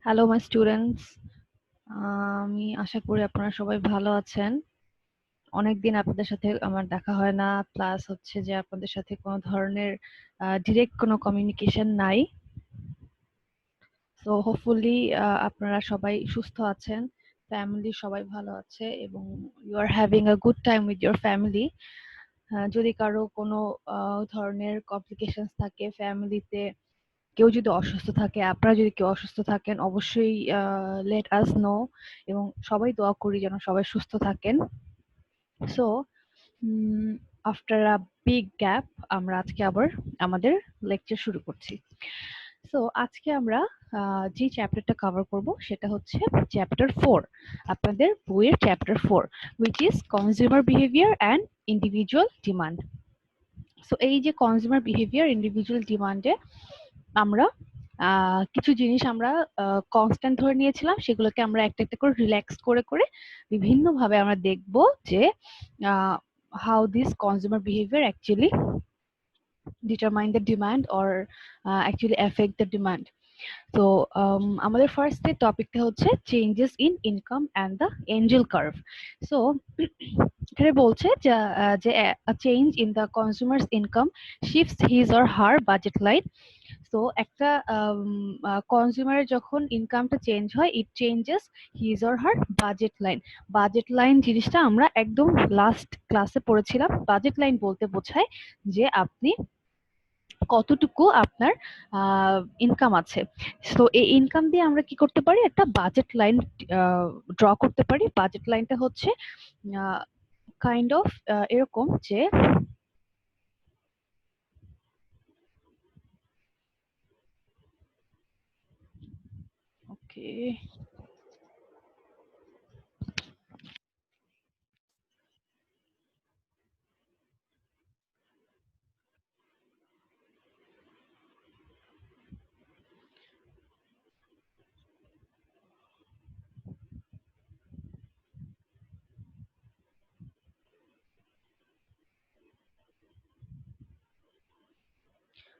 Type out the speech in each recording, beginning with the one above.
Hello my students, আমি আশা করি আপনারা সবাই ভালো আছেন। অনেকদিন আপনাদের সাথে আমার দেখা হয় না, প্লাস হচ্ছে যে আপনাদের সাথে কোনো ধরনের ডিরেক্ট কোনো কমিউনিকেশন নাই। সো হোপফুলি আপনারা সবাই সুস্থ আছেন, ফ্যামিলি সবাই ভালো আছে এবং you are having a good time with your family. যদি কারো কোনো ধরনের কমপ্লিকেশনস থাকে ফ্যামিলিতে, কেউ যদি অসুস্থ থাকে, আপনারা যদি কেউ অসুস্থ থাকেন, অবশ্যই লেট আস নো এবং সবাই দোয়া করি যেন সবাই সুস্থ থাকেন। So after a big gap আমরা আজকে আবার আমাদের লেকচার শুরু করছি। সো আজকে আমরা যে চ্যাপ্টারটা কভার করব সেটা হচ্ছে চ্যাপ্টার 4, আপনাদের বইয়ের chapter 4, which is consumer behavior and individual demand. So এই যে কনজিউমার বিহেভিয়ার, ইন্ডিভিজুয়াল ডিমান্ডে আমরা কিছু জিনিস আমরা কনস্ট্যান্ট ধরে নিয়েছিলাম, সেগুলোকে আমরা একটা একটা করে রিল্যাক্স করে করে বিভিন্নভাবে আমরা দেখব যে how this consumer behaviour actually determine the demand or actually effect the demand. তো আমাদের ফার্স্ট টপিকটা হচ্ছে changes in income and the Angel curve. So এখানে বলছে যে change in the consumers income shifts his or her budget line. তো একটা কনজিউমারের যখন ইনকামটা চেঞ্জ হয়, ইট changes his or her budget line. Budget line জিনিসটা আমরা একদম লাস্ট ক্লাসে পড়েছিলাম। বাজেট লাইন বলতে বোঝায় যে আপনি কতটুকু আপনার ইনকাম আছে। তো এই ইনকাম দিয়ে আমরা কি করতে পারি, একটা বাজেট লাইন ড্র করতে পারি। বাজেট লাইনটা হচ্ছে কাইন্ড অফ এরকম যে ওকে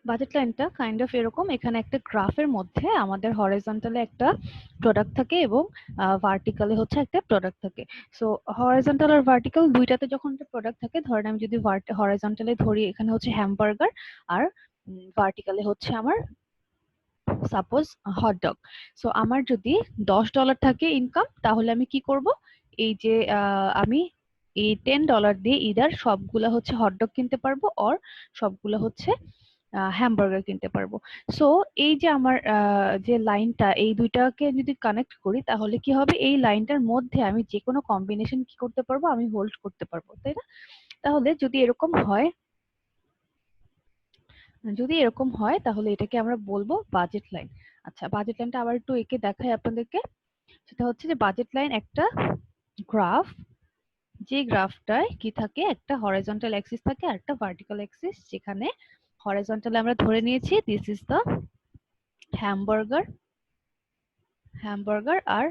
বাজেট লাইনটা কাইন্ড অফ এরকম, এখানে একটা গ্রাফের মধ্যে আমাদের হরাইজন্টালে একটা প্রোডাক্ট থাকে এবং ভার্টিক্যালে হচ্ছে একটা প্রোডাক্ট থাকে। সো হরাইজন্টাল আর ভার্টিক্যাল দুইটাতে যখন একটা প্রোডাক্ট থাকে, ধরেন আমি যদি হরাইজন্টালে ধরি, এখানে হচ্ছে হ্যামবার্গার, আর ভার্টিক্যালে হচ্ছে আমার সাপোজ হটডগ। সো আমার যদি $10 থাকে ইনকাম, তাহলে আমি কি করব, এই যে আমি এই $10 দিয়ে ইদার সবগুলা হচ্ছে হটডগ কিনতে পারবো, অর সবগুলা হচ্ছে হ্যামবার্গার কিনতে পারবো। সো এই যে আমার যে লাইনটা, এই দুইটাকে যদি কানেক্ট করি, তাহলে কি হবে, এই লাইনটার মধ্যে আমি যে কোনো কম্বিনেশন কি করতে পারবো, আমি হোল্ড করতে পারবো, তাই না? তাহলে যদি এরকম হয়, তাহলে এটাকে আমরা বলবো বাজেট লাইন। আচ্ছা, বাজেট লাইনটা আবার একটু এঁকে দেখাই আপনাদেরকে। সেটা হচ্ছে যে বাজেট লাইন একটা গ্রাফ, যে গ্রাফটায় কি থাকে, একটা হরাইজন্টাল অ্যাক্সিস থাকে আর একটা ভার্টিক্যাল অ্যাক্সিস। যেখানে হরাইজন্টালে আমরা ধরে নিয়েছি দিস ইজ দ্য হ্যামবার্গার, আর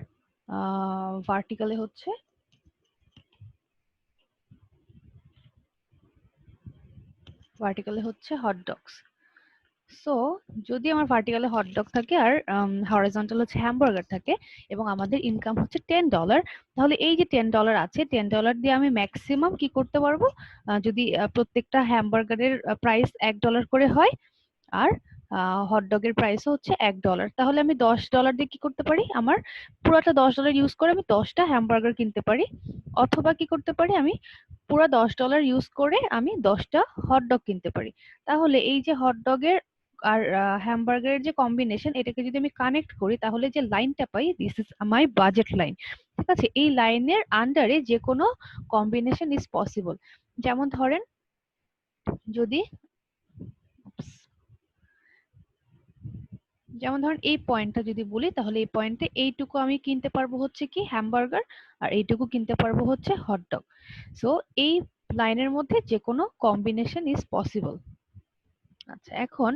ভার্টিক্যালে হচ্ছে হটডগস। সো যদি আমার ভার্টিক্যালে হটডগ থাকে আর হরাইজন্টাল হচ্ছে হ্যামবার্গার থাকে এবং আমাদের ইনকাম হচ্ছে $10, তাহলে এই যে $10 আছে, $10 দিয়ে আমি ম্যাক্সিমাম কি করতে পারবো, যদি প্রত্যেকটা হ্যামবার্গারের প্রাইস $1 করে হয় আর হটডগের প্রাইসও হচ্ছে $1, তাহলে আমি $10 দিয়ে কি করতে পারি, আমার পুরোটা $10 ইউজ করে আমি 10টা হ্যামবার্গার কিনতে পারি। অথবা কি করতে পারি, আমি পুরো $10 ইউজ করে আমি 10টা হটডগ কিনতে পারি। তাহলে এই যে হটডগের আর হ্যামবার্গারের যে কম্বিনেশন, এটাকে যদি আমি কানেক্ট করি, তাহলে যে লাইনটা পাই, this is my budget line. ঠিক আছে, এই লাইনের আন্ডারে যে কোনো কম্বিনেশন ইজ পসিবল। যেমন ধরেন, যদি এই পয়েন্টটা যদি বলি, তাহলে এই পয়েন্টে এইটুকু আমি কিনতে পারবো হচ্ছে কি হ্যামবার্গার, আর এইটুকু কিনতে পারবো হচ্ছে হটডগ। সো এই লাইনের মধ্যে যে কোনো কম্বিনেশন ইজ পসিবল। আচ্ছা, এখন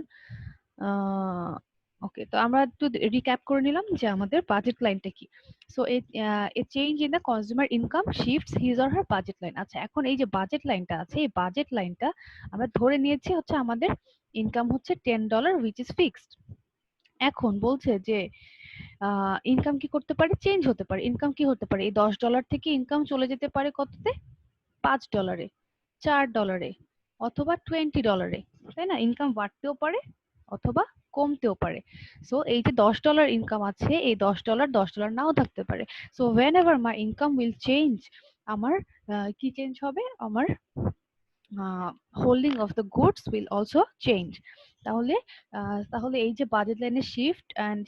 ওকে, তো আমরা একটু রিক্যাপ করে নিলাম যে আমাদের বাজেট লাইনটা কি। So A change in the consumer income shifts his or her budget line. আচ্ছা, এখন এই যে বাজেট লাইনটা আছে, এই বাজেট লাইনটা আমরা ধরে নিয়েছি হচ্ছে আমাদের ইনকাম হচ্ছে $10 উইচ ইজ ফিক্সড। এখন বলছে যে ইনকাম কি করতে পারে, চেঞ্জ হতে পারে। ইনকাম কি হতে পারে, এই $10 থেকে ইনকাম চলে যেতে পারে কততে, $5, $4, অথবা $20, তাই না? ইনকাম বাড়তেও পারে অথবা কমতেও পারে। সো এই যে $10 ইনকাম আছে, এই $10 নাও থাকতে পারে। So whenever my income will change, আমার কি চেঞ্জ হবে, আমার holding of the goods will also change. তাহলে তাহলে এই যে বাজেট লাইনের শিফট অ্যান্ড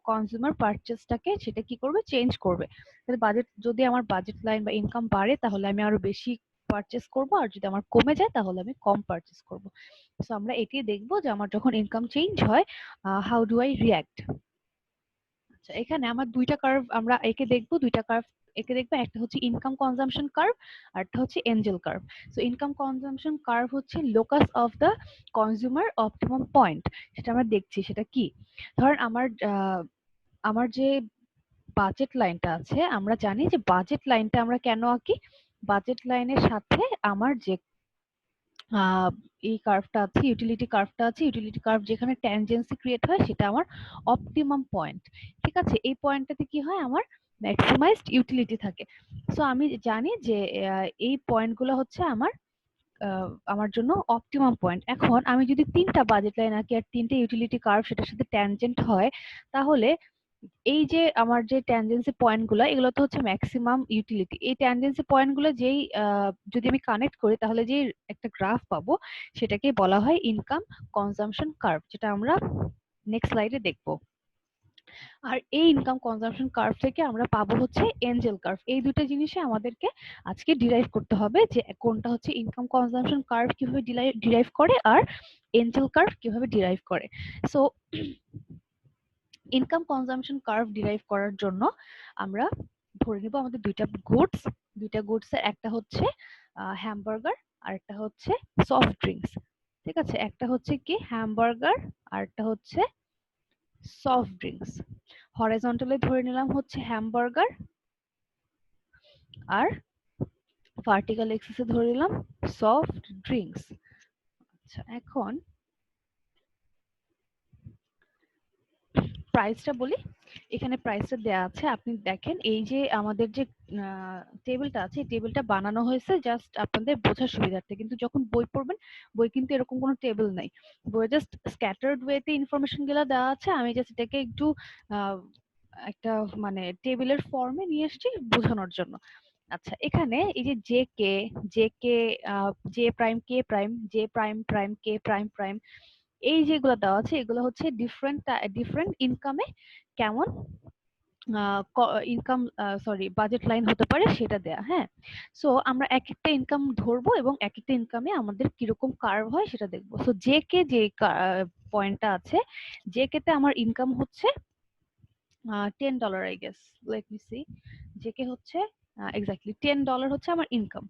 কনজিউমার পারচেসটাকে সেটা কি করবে, চেঞ্জ করবে। তাহলে বাজেট, যদি আমার বাজেট লাইন বা ইনকাম বাড়ে তাহলে আমি আরো বেশি পারচেস করব, আর যদি আমার কমে যায় তাহলে আমি কম পারচেস করব। সো আমরা এটি দেখবো যে আমার যখন ইনকাম চেঞ্জ হয়, হাউ ডু আই রিঅ্যাক্ট। আচ্ছা, এখানে আমার দুইটা কার্ভ আমরা একে দেখবো, দুইটা কার্ভ একে দেখবো। একটা হচ্ছে ইনকাম কনজাম্পশন কার্ভ, আর একটা হচ্ছে Engel curve. So income consumption curve হচ্ছে locus of the consumer optimum point, সেটা আমরা দেখছি। সেটা কি, ধরেন আমার যে বাজেট লাইনটা আছে, আমরা জানি যে বাজেট লাইনটা আমরা কেন আঁকি, বাজেট লাইনের সাথে আমার যে আহ, এই কার্ভটা আছে, ইউটিলিটি কার্ভটা আছে, ইউটিলিটি কার্ভ যেখানে ট্যানজেন্সি ক্রিয়েট হয় সেটা আমার অপটিমাম পয়েন্ট। ঠিক আছে, এই পয়েন্টটাতে কি হয়, আমার ম্যাক্সিমাইজড ইউটিলিটি থাকে। সো আমি জানি যে এই পয়েন্টগুলো হচ্ছে আমার জন্য অপটিমাম পয়েন্ট। এখন আমি যদি তিনটা বাজেট লাইন আঁকি আর তিনটে ইউটিলিটি কার্ভ সেটার সাথে ট্যানজেন্ট হয়, তাহলে এই যে আমার যে ট্যানজেন্সি পয়েন্টগুলো, এগুলো তো হচ্ছে ম্যাক্সিমাম ইউটিলিটি। এই ট্যানজেন্সি পয়েন্টগুলো যেই যদি আমি কানেক্ট করি তাহলে যে একটা গ্রাফ পাবো, সেটাকে বলা হয় ইনকাম কনজাম্পশন কার্ভ, যেটা আমরা নেক্সট স্লাইডে দেখবো। আর এই ইনকাম কনজাম্পশন কার্ভ থেকে আমরা পাবো হচ্ছে এঞ্জেল কার্ভ। এই দুটো জিনিসে আমাদেরকে আজকে ডিরাইভ করতে হবে, যে কোনটা হচ্ছে ইনকাম কনজাম্পশন কার্ভ কিভাবে ডিরাইভ করে, আর এঞ্জেল কার্ভ কিভাবে ডিরাইভ করে। So income consumption curve derive করার জন্য আমরা ধরে নিব আমাদের দুইটা গুডস এর একটা হচ্ছে হ্যামবার্গার, আর একটা হচ্ছে সফট ড্রিঙ্কস। ঠিক আছে, একটা হচ্ছে কি হ্যামবার্গার, আর একটা হচ্ছে সফট ড্রিঙ্কস। হরাইজন্টালে ধরে নিলাম হচ্ছে হ্যামবার্গার, আর ভার্টিক্যাল এক্সিসে ধরে নিলাম সফট ড্রিঙ্কস। আচ্ছা, এখন প্রাইসটা বলি। এখানে প্রাইসটা দেয়া আছে, আপনি দেখেন। এই যে আমাদের যে টেবিলটা আছে, এই টেবিলটা বানানো হয়েছে জাস্ট আপনাদের বোঝার সুবিধার্থে, কিন্তু যখন বই পড়বেন, বই কিন্তু এরকম কোনো টেবিল নাই। বইয়ে জাস্ট স্ক্যাটার্ড ওয়েতে ইনফরমেশন গুলো দেওয়া আছে, আমি জাস্ট এটাকে একটু আহ, একটা মানে টেবিলের ফর্মে নিয়ে এসেছি বোঝানোর জন্য। আচ্ছা, এখানে এই যে জে কে জে প্রাইম কে প্রাইম, জে প্রাইম প্রাইম কে প্রাইম প্রাইম, এই যেগুলো দেওয়া আছে এগুলো হচ্ছে ডিফারেন্ট ডিফারেন্ট ইনকামে কেমন ইনকাম, সরি, বাজেট লাইন হতে পারে সেটা দেয়া। হ্যাঁ, সো আমরা এক একটা ইনকাম ধরবো এবং এক একটা ইনকামে আমাদের কিরকম কার্ভ হয় সেটা দেখবো। সো জে কে যে পয়েন্টটা আছে, জে কে তে আমার ইনকাম হচ্ছে $10, I guess, let me see. জেকে হচ্ছে এক্স্যাক্টলি $10 হচ্ছে আমার ইনকাম।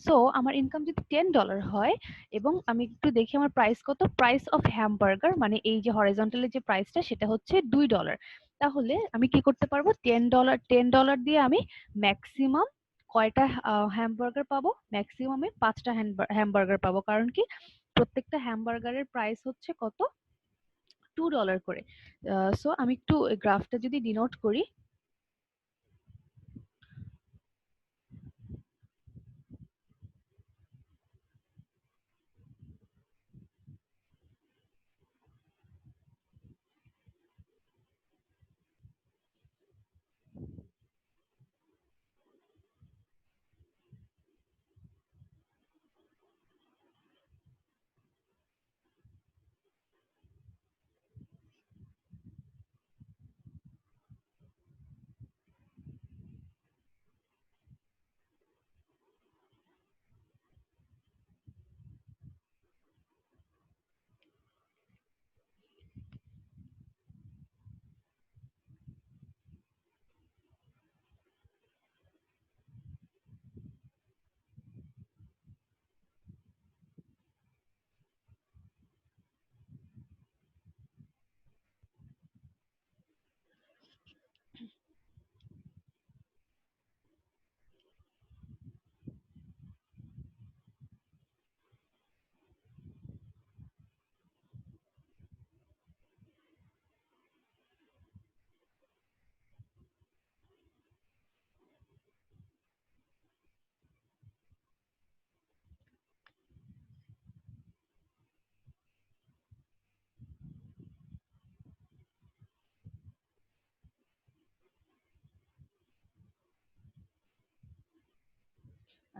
সো আমার ইনকাম যদি $10 হয়, এবং আমি একটু দেখি আমার প্রাইস কত, প্রাইস অফ হ্যামবার্গার মানে এই যে হরাইজন্টালের যে প্রাইসটা সেটা হচ্ছে $2। তাহলে আমি কি করতে পারবো, $10 দিয়ে আমি ম্যাক্সিমাম কয়টা হ্যামবার্গার পাবো, ম্যাক্সিমামে 5টা হ্যামবার্গার পাবো। কারণ কি, প্রত্যেকটা হ্যামবার্গারের প্রাইস হচ্ছে কত, $2 করে। সো আমি একটু গ্রাফটা যদি ডিনোট করি,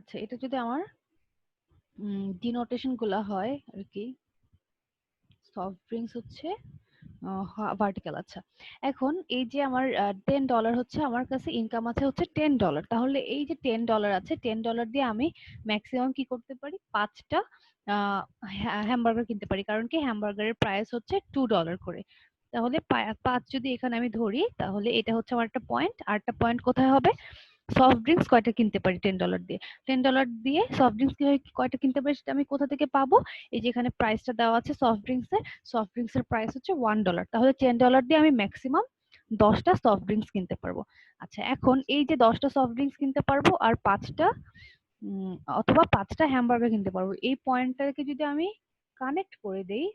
আচ্ছা, এটা যদি আমার ডিনোটেশন গুলা হয় আর কি, সফট ড্রিঙ্কস হচ্ছে ভার্টিক্যাল। আচ্ছা, এখন এই যে আমার $10 হচ্ছে আমার কাছে ইনকাম আছে হচ্ছে $10, তাহলে এই যে $10 আছে, $10 দিয়ে আমি ম্যাক্সিমাম কি করতে পারি, 5টা হ্যামবার্গার কিনতে পারি, কারণ কি হ্যামবার্গারের প্রাইস হচ্ছে $2 করে। তাহলে 5 যদি এখানে আমি ধরি, তাহলে এটা হচ্ছে আমার একটা পয়েন্ট। আর একটা পয়েন্ট কোথায় হবে, সফট ড্রিঙ্কস কয়টা কিনতে পারি $10 দিয়ে। $10 দিয়ে সফট ড্রিঙ্কস কয়টা কিনতে পারি সেটা আমি কোথা থেকে পাবো, এই যে এখানে প্রাইসটা দেওয়া আছে সফট ড্রিঙ্কস এর, সফট ড্রিঙ্কস এর প্রাইস হচ্ছে $1, তাহলে $10 দিয়ে আমি ম্যাক্সিমাম 10টা সফট ড্রিঙ্কস কিনতে পারবো। আচ্ছা, এখন এই যে 10টা সফট ড্রিঙ্কস কিনতে পারবো আর 5টা অথবা 5টা হ্যামবার্গার কিনতে পারবো, এই পয়েন্টটাকে যদি আমি কানেক্ট করে দেই,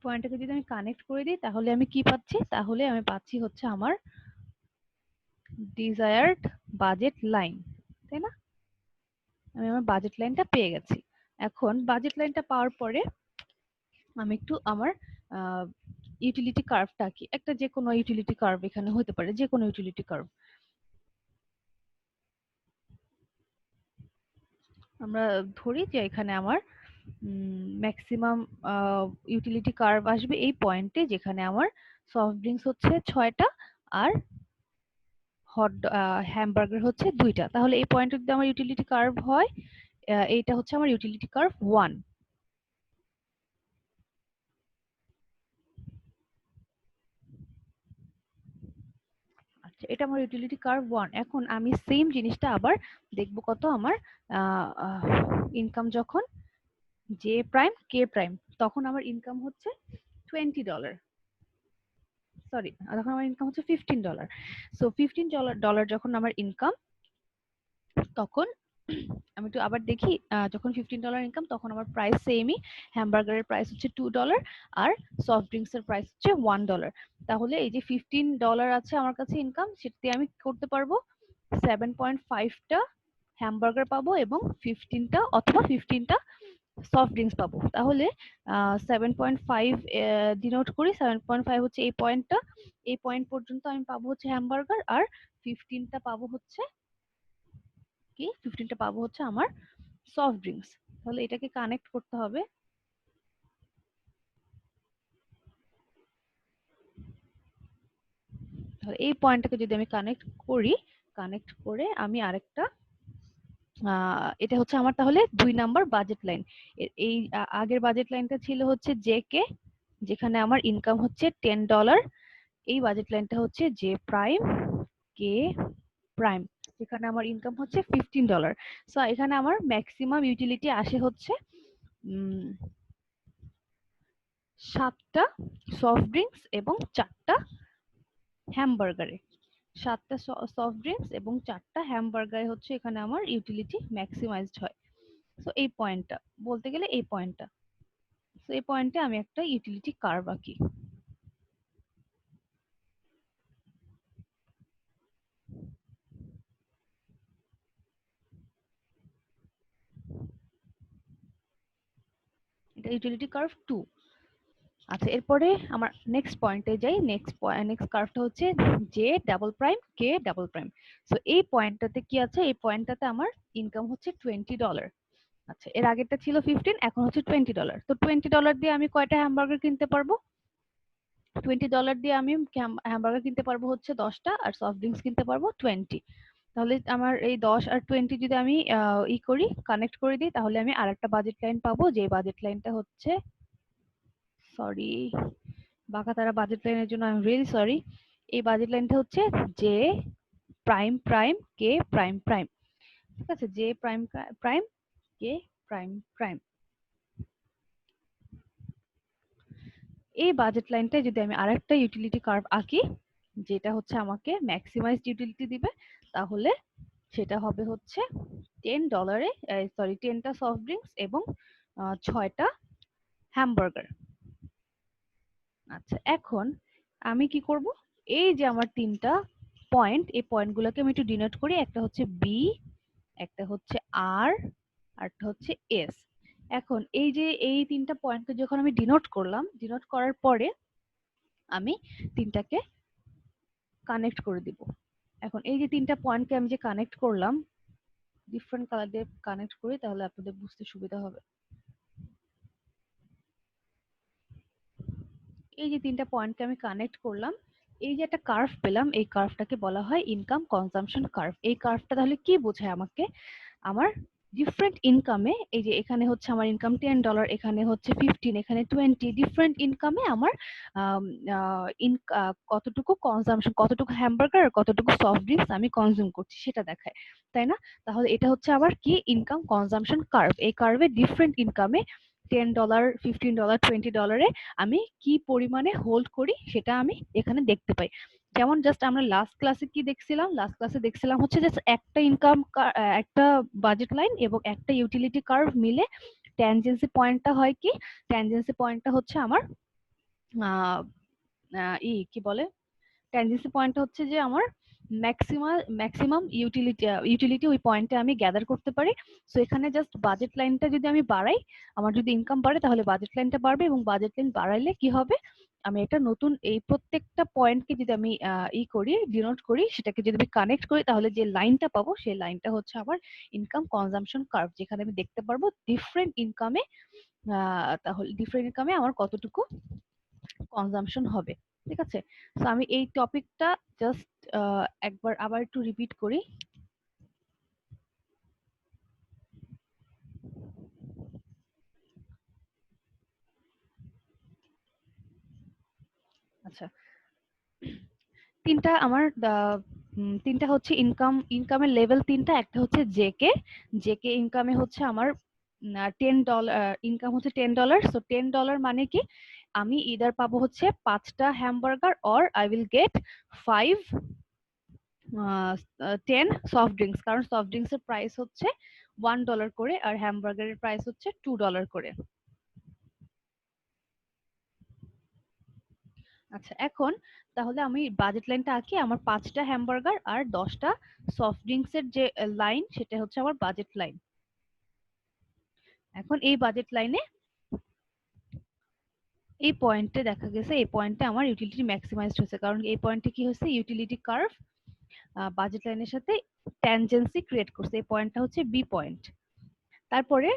পয়েন্টটাকে যদি আমি কানেক্ট করে দিই, তাহলে আমি কি পাচ্ছি, তাহলে আমি পাচ্ছি হচ্ছে আমার ডিজায়ার্ড বাজেট লাইন, তাই না? আমি আমার বাজেট লাইনটা পেয়ে গেছি। এখন বাজেট লাইনটা পাওয়ার পরে আমি একটু আমার ইউটিলিটি কার্ভটা কি, একটা যে কোনো ইউটিলিটি কার্ভ এখানে হতে পারে, যে কোনো ইউটিলিটি কার্ভ আমরা ধরি যে এখানে আমার ম্যাক্সিমাম ইউটিলিটি কার্ভ আসবে এই পয়েন্টে, যেখানে আমার সফট ড্রিঙ্কস হচ্ছে 6টা আর হট হ্যামবার্গার হচ্ছে 2টা। তাহলে এই পয়েন্টে যদি আমার ইউটিলিটি কার্ভ হয়, এইটা হচ্ছে আমার ইউটিলিটি কার্ভ 1। আচ্ছা, এটা আমার ইউটিলিটি কার্ভ 1। এখন আমি সেম জিনিসটা আবার দেখব কত আমার ইনকাম যখন জে প্রাইম কে প্রাইম, তখন আমার ইনকাম হচ্ছে $20, সরি, তখন আমার ইনকাম হচ্ছে $15। সো $15 যখন আমার ইনকাম, তখন আমি একটু আবার দেখি, যখন $15 ইনকাম তখন আমার প্রাইস সেমই, হ্যামবার্গারের প্রাইস হচ্ছে $2 আর সফট ড্রিঙ্কস এর প্রাইস হচ্ছে $1। তাহলে এই যে $15 আছে আমার কাছে ইনকাম, সেটা দিয়ে আমি করতে পারবো 7.5টা হ্যামবার্গার পাবো এবং 15টা অথবা 15টা সফট ড্রিঙ্কস পাবো। তাহলে 7.5 ডিনোট করি, 7.5 হচ্ছে এই পয়েন্টটা, এই পয়েন্ট পর্যন্ত আমি পাবো হচ্ছে হ্যামবার্গার, আর 15টা পাবো হচ্ছে কি, 15টা পাবো হচ্ছে আমার সফট ড্রিঙ্কস। তাহলে এটাকে কানেক্ট করতে হবে। তাহলে এই পয়েন্টটাকে যদি আমি কানেক্ট করি, কানেক্ট করে আমি আরেকটা এটা হচ্ছে আমার তাহলে 2 নাম্বার বাজেট লাইন। এই আগের বাজেট লাইনটা ছিল হচ্ছে জে কে, যেখানে আমার ইনকাম হচ্ছে $10। এই বাজেট লাইনটা হচ্ছে জে প্রাইম কে প্রাইম, যেখানে আমার ইনকাম হচ্ছে $15। সো এখানে আমার ম্যাক্সিমাম ইউটিলিটি আসে হচ্ছে 7টা সফট ড্রিঙ্কস এবং 4টা হ্যামবার্গারে। 7টা সফট ড্রিঙ্কস এবং 4টা হ্যামবার্গারে হচ্ছে এখানে আমার ইউটিলিটি ম্যাক্সিমাইজড হয়। সো এই পয়েন্টটা বলতে গেলে এই পয়েন্টটা, সো এই পয়েন্টে আমি একটা ইউটিলিটি কার্ভ আঁকি। এটা ইউটিলিটি কার্ভ 2। আচ্ছা, এরপরে আমার নেক্সট পয়েন্টে যাই। নেক্সট কার্ভটা হচ্ছে জে ডাবল প্রাইম কে ডাবল প্রাইম। সো এই পয়েন্টটাতে কি আছে, এই পয়েন্টটাতে আমার ইনকাম হচ্ছে $20। আচ্ছা, এর আগেরটা ছিল 15, এখন হচ্ছে $20। তো $20 দিয়ে আমি কয়টা হ্যামবার্গার কিনতে পারবো, $20 দিয়ে আমি হ্যামবার্গার কিনতে পারবো হচ্ছে 10টা আর সফট ড্রিঙ্কস কিনতে পারবো 20। তাহলে আমার এই 10 আর 20 যদি আমি ই করি, কানেক্ট করে দিই, তাহলে আমি আরেকটা বাজেট লাইন পাবো, যে বাজেট লাইনটা হচ্ছে, সরি বাঁকা তারা বাজেট লাইনের জন্য আই এম রিয়েলি সরি, এই বাজেট লাইনটা হচ্ছে জে প্রাইম প্রাইম কে প্রাইম প্রাইম। ঠিক আছে, জে প্রাইম প্রাইম কে প্রাইম প্রাইম, এই বাজেট লাইনটায় যদি আমি আরেকটা ইউটিলিটি কার্ভ আঁকি, যেটা হচ্ছে আমাকে ম্যাক্সিমাইজড ইউটিলিটি দিবে, তাহলে সেটা হবে হচ্ছে $10, সরি 10টা সফট ড্রিঙ্কস এবং 6টা হ্যামবার্গার। আচ্ছা, এখন আমি কি করব, এই যে আমার 3টা পয়েন্ট, এই পয়েন্টগুলোকে আমি একটু ডিনোট করি। একটা হচ্ছে বি, একটা হচ্ছে আর, আর একটা হচ্ছে এস। এখন এই যে এই 3টা পয়েন্টকে যখন আমি ডিনোট করলাম, ডিনোট করার পরে আমি 3টাকে কানেক্ট করে দিব। এখন এই যে 3টা পয়েন্টকে আমি যে কানেক্ট করলাম, ডিফারেন্ট কালার দিয়ে কানেক্ট করি তাহলে আপনাদের বুঝতে সুবিধা হবে। এই যে ৩টা পয়েন্টকে আমি কানেক্ট করলাম, এই যে একটা কার্ভ পেলাম, এই কার্ভটাকে বলা হয় ইনকাম কনজাম্পশন কার্ভ। এই কার্ভটা তাহলে কি বোঝায় আমাকে? আমার ডিফারেন্ট ইনকামে, এই যে এখানে হচ্ছে আমার ইনকাম $10, এখানে হচ্ছে 15, এখানে 20, ডিফারেন্ট ইনকামে আমার কতটুকু কনজাম্পশন, কতটুকু হ্যামবার্গার আর কতটুকু সফট ড্রিঙ্কস আমি কনজিউম করছি সেটা দেখায়, তাই না? তাহলে এটা হচ্ছে আবার কি ইনকাম কনজাম্পশন কার্ভ। এই কার্ভে ডিফারেন্ট ইনকামে $10, $15, $20 আমি কি পরিমাণে হোল্ড করি সেটা আমি এখানে দেখতে পাই। যেমন জাস্ট আমরা লাস্ট ক্লাসে কি দেখছিলাম? লাস্ট ক্লাসে দেখছিলাম হচ্ছে জাস্ট একটা একটা বাজেট লাইন এবং একটা ইউটিলিটি কার্ভ মিলে ট্যানজেন্সি পয়েন্টটা হয় কি? ট্যানজেন্সি পয়েন্টটা হচ্ছে আমার আহ কি বলে, ট্যানজেন্সি পয়েন্টটা হচ্ছে যে আমার ম্যাক্সিমাম ইউটিলিটি ওই পয়েন্টে আমি গ্যাদার করতে পারি। সো এখানে জাস্ট বাজেট লাইনটা যদি আমি বাড়াই, আমার যদি ইনকাম বাড়ে তাহলে বাজেট লাইনটা বাড়বে, এবং বাজেট লাইন বাড়াইলে কি হবে, আমি একটা নতুন এই প্রত্যেকটা পয়েন্টকে যদি আমি করি, ডিনোট করি, সেটাকে যদি আমি কানেক্ট করি তাহলে যে লাইনটা পাবো সেই লাইনটা হচ্ছে আমার ইনকাম কনজাম্পশন কার্ভ, যেখানে আমি দেখতে পারবো ডিফারেন্ট ইনকামে তাহলে ডিফারেন্ট ইনকামে আমার কতটুকু কনজাম্পশন হবে। ঠিক আছে? সো আমি এই টপিকটা জাস্ট একবার আবার একটু রিপিট করি। আচ্ছা, তিনটা আমার তিনটা হচ্ছে ইনকামের লেভেল তিনটা। একটা হচ্ছে জেকে ইনকামে হচ্ছে আমার $10, ইনকাম হচ্ছে $10। সো $10 মানে কি, আমি ইদার পাবো হচ্ছে 5টা hamburger or I will get 5 10 soft drinks, কারণ সফট ড্রিঙ্কস এর প্রাইস হচ্ছে $1 করে আর হ্যামবার্গারের প্রাইস হচ্ছে $2 করে। আচ্ছা, এখন তাহলে আমি বাজেট লাইনটা আঁকি। আমার 5টা হ্যামবার্গার আর 10টা সফট ড্রিঙ্কস এর যে লাইন, সেটা হচ্ছে আমার বাজেট লাইন। এখন এই বাজেট লাইনে এই পয়েন্টে দেখা গেছে, এই পয়েন্টে আমার ইউটিলিটি ম্যাক্সিমাইজড হয়েছে, কারণ এই পয়েন্টে কি হয়েছে, ইউটিলিটি কার্ভ বাজেট লাইনের সাথে ট্যানজেন্সি ক্রিয়েট করছে। এই পয়েন্টটা হচ্ছে বি পয়েন্ট। তারপরে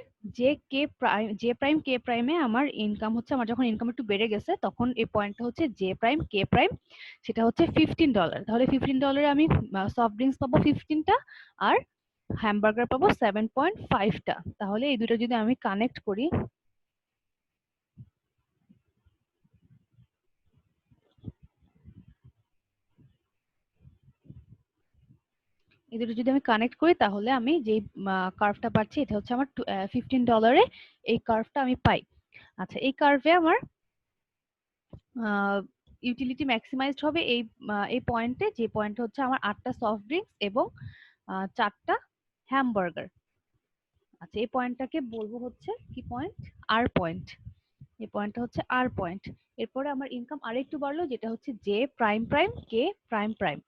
জে প্রাইম কে প্রাইমে আমার ইনকাম হচ্ছে, আমার যখন ইনকাম একটু বেড়ে গেছে তখন এই পয়েন্টটা হচ্ছে জে প্রাইম কে প্রাইম, সেটা হচ্ছে $15। তাহলে $15 আমি সফট ড্রিঙ্কস পাবো 15টা আর হ্যামবার্গার পাবো 7.5টা। তাহলে এই দুটো যদি আমি কানেক্ট করি, তাহলে আমি যে কার্ভটা পাচ্ছি এটা হচ্ছে আমার $15 এই কার্ভটা আমি পাই। আচ্ছা, এই কার্ভে আমার ইউটিলিটি ম্যাক্সিমাইজড হবে এই পয়েন্টে, যে পয়েন্ট হচ্ছে আমার 8টা সফট ড্রিঙ্কস এবং 4টা হ্যামবার্গার। আচ্ছা, এই পয়েন্টটাকে বলবো হচ্ছে কি পয়েন্ট? আর পয়েন্ট। এই পয়েন্টটা হচ্ছে আর পয়েন্ট। এরপরে আমার ইনকাম আরেকটু বাড়লো, যেটা হচ্ছে জে প্রাইম প্রাইম কে প্রাইম প্রাইম।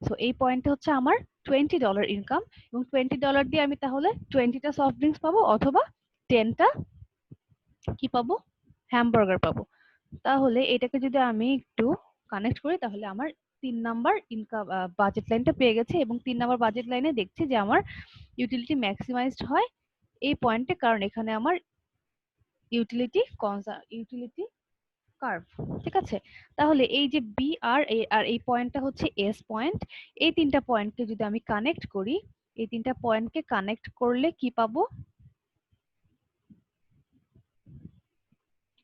সো এই পয়েন্টটা হচ্ছে আমার $20 ইনকাম, এবং $20 দিয়ে আমি তাহলে 20টা সফট ড্রিঙ্কস পাবো অথবা 10টা কি পাবো, হ্যামবার্গার পাবো। তাহলে এটাকে যদি আমি একটু কানেক্ট করি তাহলে আমার 3 নাম্বার ইনকাম বাজেট লাইনটা পেয়ে গেছে, এবং 3 নাম্বার বাজেট লাইনে দেখছি যে আমার ইউটিলিটি ম্যাক্সিমাইজড হয় এই পয়েন্টে, কারণ এখানে আমার ইউটিলিটি কার্ভ। ঠিক আছে? তাহলে এই যে বি আর এই পয়েন্টটা হচ্ছে এস পয়েন্ট। এই 3টা পয়েন্টকে যদি আমি কানেক্ট করি, এই 3টা পয়েন্টকে কানেক্ট করলে কি পাবো,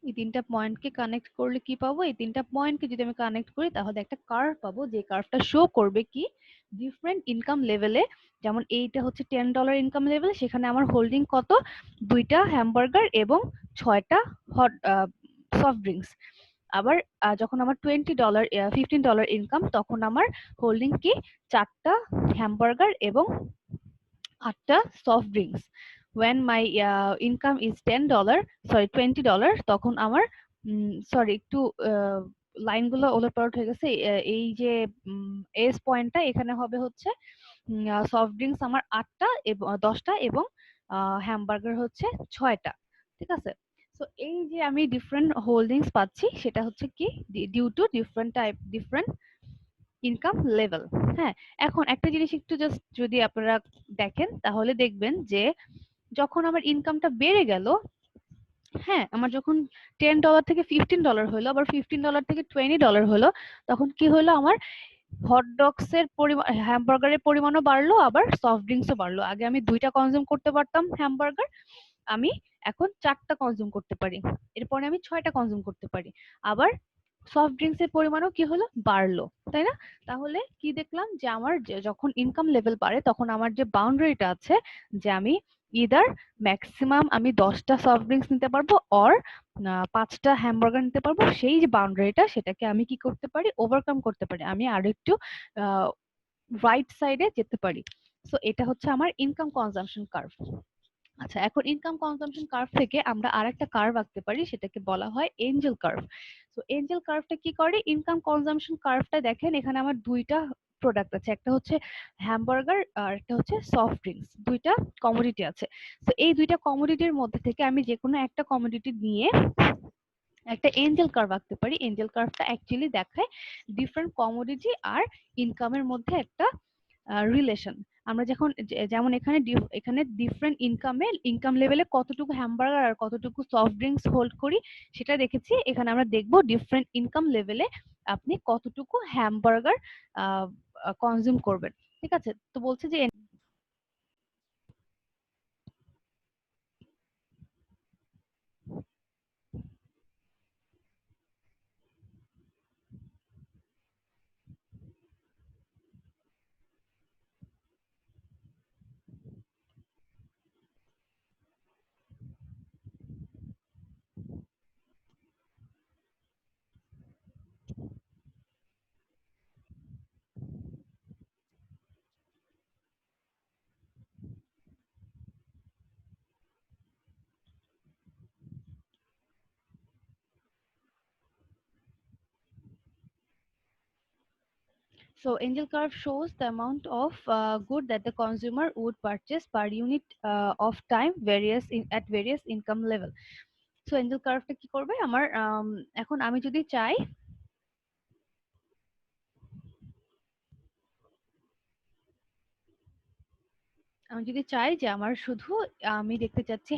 এই 3টা পয়েন্টকে কানেক্ট করলে কি পাবো, এই 3টা পয়েন্টকে যদি আমি কানেক্ট করি তাহলে একটা কার্ভ পাবো, যে কার্ভটা শো করবে কি ডিফারেন্ট ইনকাম লেভেলে। যেমন এইটা হচ্ছে $10 ইনকাম লেভেল, সেখানে আমার হোল্ডিং কত, 2টা হ্যামবার্গার এবং 6টা হট সফট ড্রিঙ্কস। আবার যখন আমার $20 $15 ইনকাম, তখন আমার হোল্ডিং কি 4টা হ্যামবার্গার এবং 8টা soft drinks. when my income is $20, তখন আমার সরি একটু লাইনগুলো ওলটপালট হয়ে গেছে। এই যে এস পয়েন্টটা এখানে হবে হচ্ছে সফট ড্রিঙ্কস আমার 8টা এবং 10টা এবং হ্যামবার্গার হচ্ছে 6টা। ঠিক আছে? সো এই যে আমি ডিফারেন্ট হোল্ডিংস পাচ্ছি সেটা হচ্ছে কি due to different income level. হ্যাঁ, এখন একটা জিনিস একটু জাস্ট যদি আপনারা দেখেন তাহলে দেখবেন যে যখন আমার ইনকামটা বেড়ে গেল, হ্যাঁ, আমার যখন $10 থেকে $15 হলো, আবার $15 থেকে $20 হলো, তখন কি হলো, আমার হট ডগস এর পরিমাণ, হ্যামবার্গারের পরিমাণও বাড়লো, আবার সফট ড্রিঙ্কসও বাড়লো। আগে আমি 2টা কনজিউম করতে পারতাম হ্যামবার্গার, আমি এখন 4টা কনজিউম করতে পারি, এরপরে আমি 6টা কনজিউম করতে পারি। আবার সফট ড্রিঙ্কস এর পরিমাণও কি হলো, বাড়লো, তাই না? তাহলে কি দেখলাম যে আমার যখন ইনকাম লেভেল বাড়ে তখন আমার যে বাউন্ডারিটা আছে যে আমি ইদার ম্যাক্সিমাম আমি 10টা সফট ড্রিঙ্কস নিতে পারবো অর 5টা হ্যামবার্গার নিতে পারবো, সেই যে বাউন্ডারিটা সেটাকে আমি কি করতে পারি, ওভারকাম করতে পারি, আমি আরো একটু রাইট সাইডে যেতে পারি। সো এটা হচ্ছে আমার ইনকাম কনজাম্পশন কার্ভ। আচ্ছা, এখন ইনকাম কনজাম্পশন কার্ভ থেকে আমরা আরেকটা কার্ভ আঁকতে পারি, সেটাকে বলা হয় এঞ্জেল কার্ভ। তো এঞ্জেল কার্ভটা কি করে, ইনকাম কনজাম্পশন কার্ভটা দেখেন, এখানে আমার 2টা প্রোডাক্ট আছে, একটা হচ্ছে হ্যামবার্গার আর একটা হচ্ছে সফট ড্রিঙ্কস, 2টা কমোডিটি আছে। তো এই 2টা কমোডিটির মধ্যে থেকে আমি যে কোনো একটা কমোডিটি নিয়ে একটা এঞ্জেল কার্ভ আঁকতে পারি। এঞ্জেল কার্ভটা অ্যাকচুয়ালি দেখায় ডিফারেন্ট কমোডিটি আর ইনকামের মধ্যে একটা রিলেশন। আমরা যখন যেমন এখানে এখানে ডিফারেন্ট ইনকাম লেভেলে কতটুকু হ্যামবার্গার আর কতটুকু সফট ড্রিঙ্কস হোল্ড করি সেটা দেখেছি। এখানে আমরা দেখব ডিফারেন্ট ইনকাম লেভেলে আপনি কতটুকু হ্যামবার্গার কনজিউম করবেন। ঠিক আছে, তো বলছে যে so angel curve shows the amount of good that the consumer would purchase per unit of time at various income level. So angel curve টা কি করবে আমার, এখন আমি যদি চাই, যে আমার শুধু আমি দেখতে চাচ্ছি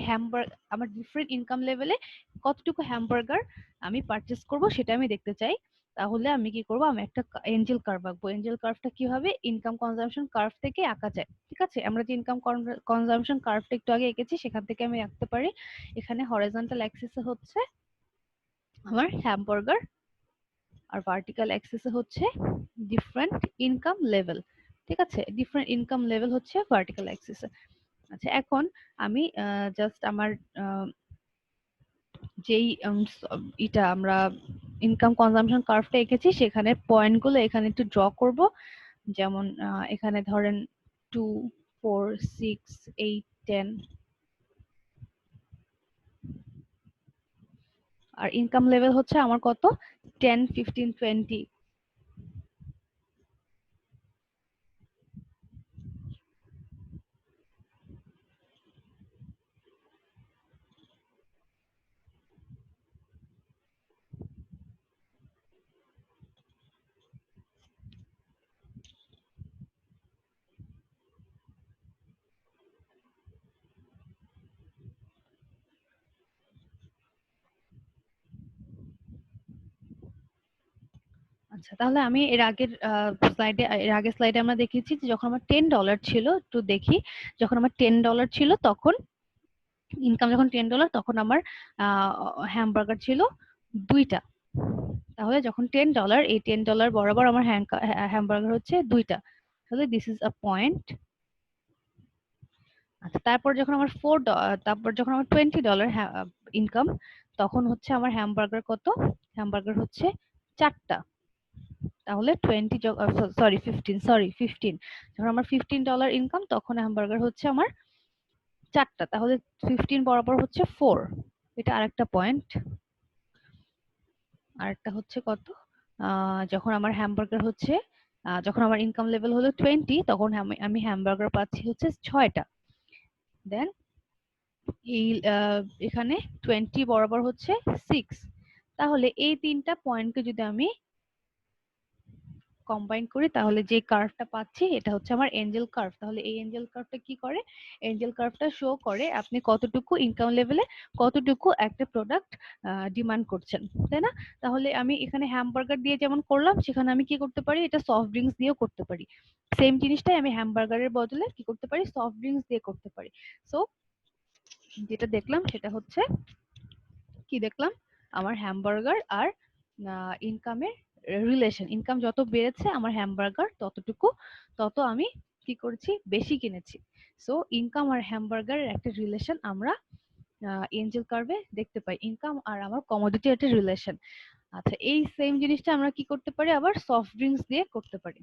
আমার ডিফারেন্ট ইনকাম লেভেলে কতটুকু হ্যামবার্গার আমি পারচেস করব সেটা আমি দেখতে চাই, তাহলে আমি কি করব, আমি একটা এঞ্জেল কার্ভ আঁকবো। এঞ্জেল কার্ভটা কিভাবে ইনকাম কনজাম্পশন কার্ভ থেকে আঁকা যায়, ঠিক আছে? আমরা যে ইনকাম কনজাম্পশন কার্ভটা একটু আগে এঁকেছি সেখান থেকে আমি আঁকতে পারি। এখানে হরাইজন্টাল অ্যাক্সিসে হচ্ছে আমার হ্যামবার্গার আর ভার্টিক্যাল অ্যাক্সিসে হচ্ছে ডিফারেন্ট ইনকাম লেভেল, ঠিক আছে? ডিফারেন্ট ইনকাম লেভেল হচ্ছে ভার্টিক্যাল অ্যাক্সিসে। আচ্ছা, এখন আমি জাস্ট আমার যেই এটা আমরা ইনকাম কনজাম্পশন কার্ভটা এঁকেছি সেখানে পয়েন্টগুলো এখানে একটু ড্র করব। যেমন এখানে ধরেন 2, 4, 6, 8, 10 আর ইনকাম লেভেল হচ্ছে আমার কত, 10, 15, 20। আচ্ছা, তাহলে আমি এর আগের স্লাইডে আমরা দেখেছি যে যখন আমার $10 ছিল, একটু দেখি, যখন আমার $10 ছিল তখন ইনকাম, যখন $10 তখন আমার হ্যামবার্গার ছিল 2টা। তাহলে যখন $10, এই $10 বরাবর আমার হ্যামবার্গার হচ্ছে 2টা, তাহলে দিস ইজ আ পয়েন্ট। আচ্ছা, তারপর যখন আমার $20 ইনকাম, তখন হচ্ছে আমার হ্যামবার্গার কত, হ্যামবার্গার হচ্ছে 4টা। তাহলে 15, যখন আমার $15 ইনকাম তখন হ্যামবার্গার হচ্ছে আমার 4টা, তাহলে 15 বরাবর হচ্ছে 4। এটা আরেকটা পয়েন্ট। আরেকটা হচ্ছে কত, যখন আমার হ্যামবার্গার হচ্ছে যখন আমার ইনকাম লেভেল হলো 20 তখন আমি হ্যামবার্গার পাচ্ছি হচ্ছে 6টা। দেন এই এখানে 20 বরাবর হচ্ছে 6। তাহলে এই 3টা পয়েন্টকে যদি আমি কম্বাইন করি তাহলে যে কার্ভটা পাচ্ছি এটা হচ্ছে আমার এঞ্জেল কার্ভ। তাহলে এই এঞ্জেল কার্ভটা কি করে? এঞ্জেল কার্ভটা শো করে আপনি কতটুকু ইনকাম লেভেলে কতটুকু একটা প্রোডাক্ট ডিমান্ড করছেন, তাই না? তাহলে আমি এখানে হ্যামবার্গার দিয়ে যেমন করলাম, সেখানে আমি কি করতে পারি, এটা সফট ড্রিঙ্কস দিয়েও করতে পারি। সেম জিনিসটাই আমি হ্যামবার্গারের বদলে কি করতে পারি, সফট ড্রিঙ্কস দিয়ে করতে পারি। সো যেটা দেখলাম সেটা হচ্ছে কি দেখলাম, আমার হ্যামবার্গার আর ইনকামের রিলেশন। ইনকাম যত বেড়েছে আমার হ্যামবার্গার তত আমি কি করেছি, বেশি কিনেছি। সো ইনকাম আর হ্যামবার্গারের একটা রিলেশন আমরা এঞ্জেল কার্ভে দেখতে পাই, ইনকাম আর আমার কমোডিটি একটা রিলেশন। আচ্ছা, এই সেম জিনিসটা আমরা কি করতে পারি, আবার সফট ড্রিঙ্কস দিয়ে করতে পারি।